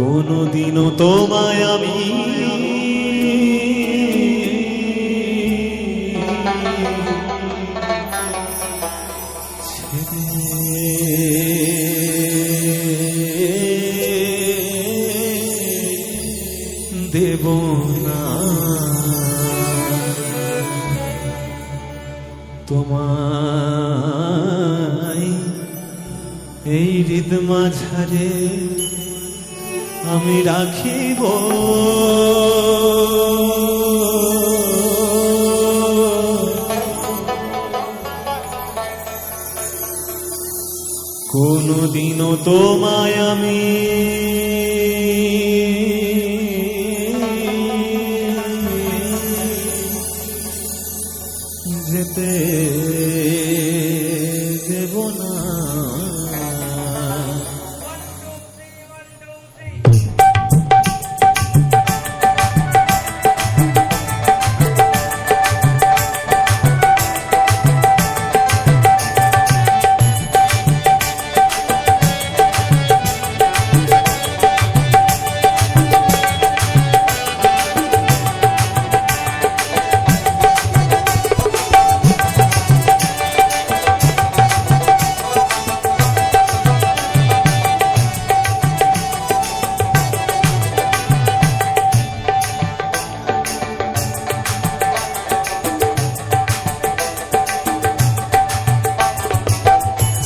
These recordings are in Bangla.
কোনদিনও তোমায় আমি দেব না। তোমায় এই হৃদ মাঝারে আমি রাখিব, কোনদিনও তোমায় আমি যেতে দেব না।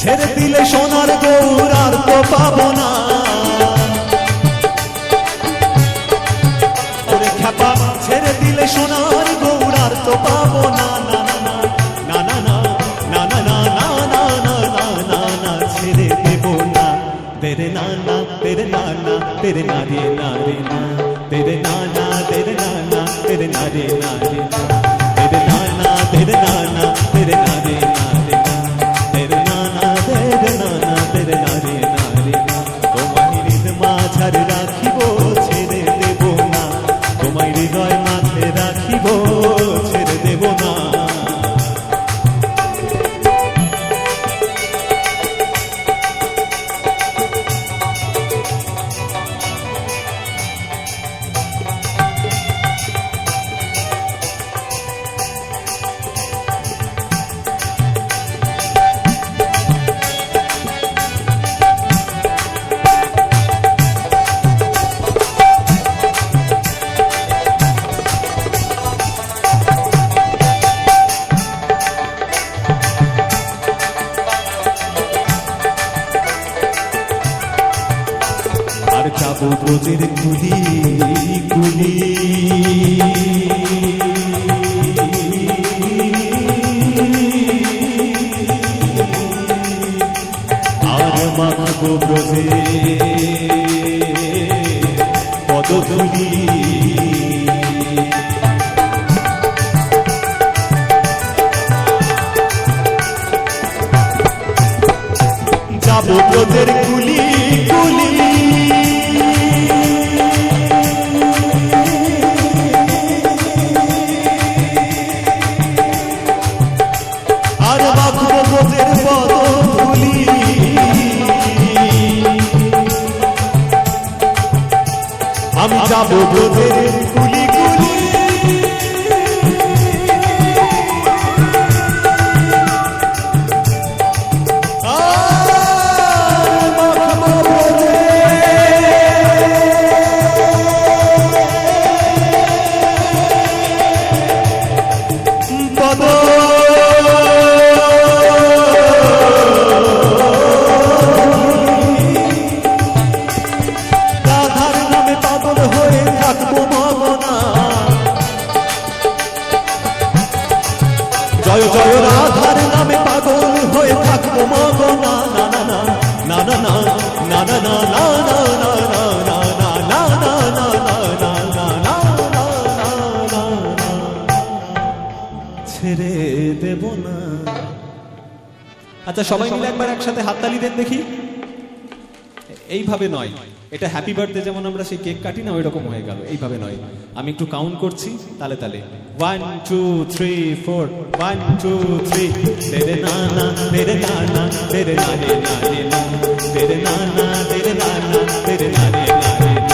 ছেড়ে দিলে সোনার গৌর আর তো পাবো না, ওরে খ্যাপা ছেড়ে দিলে সোনার গৌর আর তো পাবো না। না না না না না না না না না না না না না না ছেড়ে দেব না। তেরে না না তেরে না না তেরে না রে না রে না, তেরে না না তেরে না না তেরে না রে না রে না, তেরে না না তেরে না না তেরে না রে না রে না, তেরে না না তেরে না না তেরে না রে না রে না। তোমায় হৃদ মাঝারে রাখিব, ছেড়ে দেব না। তোমায় হৃদয় মাঝে রাখিব, ছেড়ে দেব না। আর যাবো ব্রজের কুলি কুলি, আর মাখবো ব্রজে পদধূলি। যাবো ব্রজের কুলি কুলি, আর মাখবো ব্রজের পদধূলি। আমি যাবো ব্রজের কুলি কুলি, রাধার নামে পাগল হয়ে থাকবো মগনা। জয় জয় রাধার নামে পাগল হয়ে থাকবো মগনা। না না না না না না না না না না না না না না না না না না, ছেড়ে দেব না। আচ্ছা সবাই মিলে একবার একসাথে হাততালি দেন দেখি। এইভাবে নয়, এটা হ্যাপি বার্থডে যেমন আমরা সেই কেক কাটি না ওই রকম হয়ে গেল, এইভাবে নয়। আমি একটু কাউন্ট করছি তালে তালে, 1 2 3 4, 1 2 3, তেরে না না তেরে না না তেরে না রে না রে না, তেরে না না তেরে না না তেরে না রে না রে না।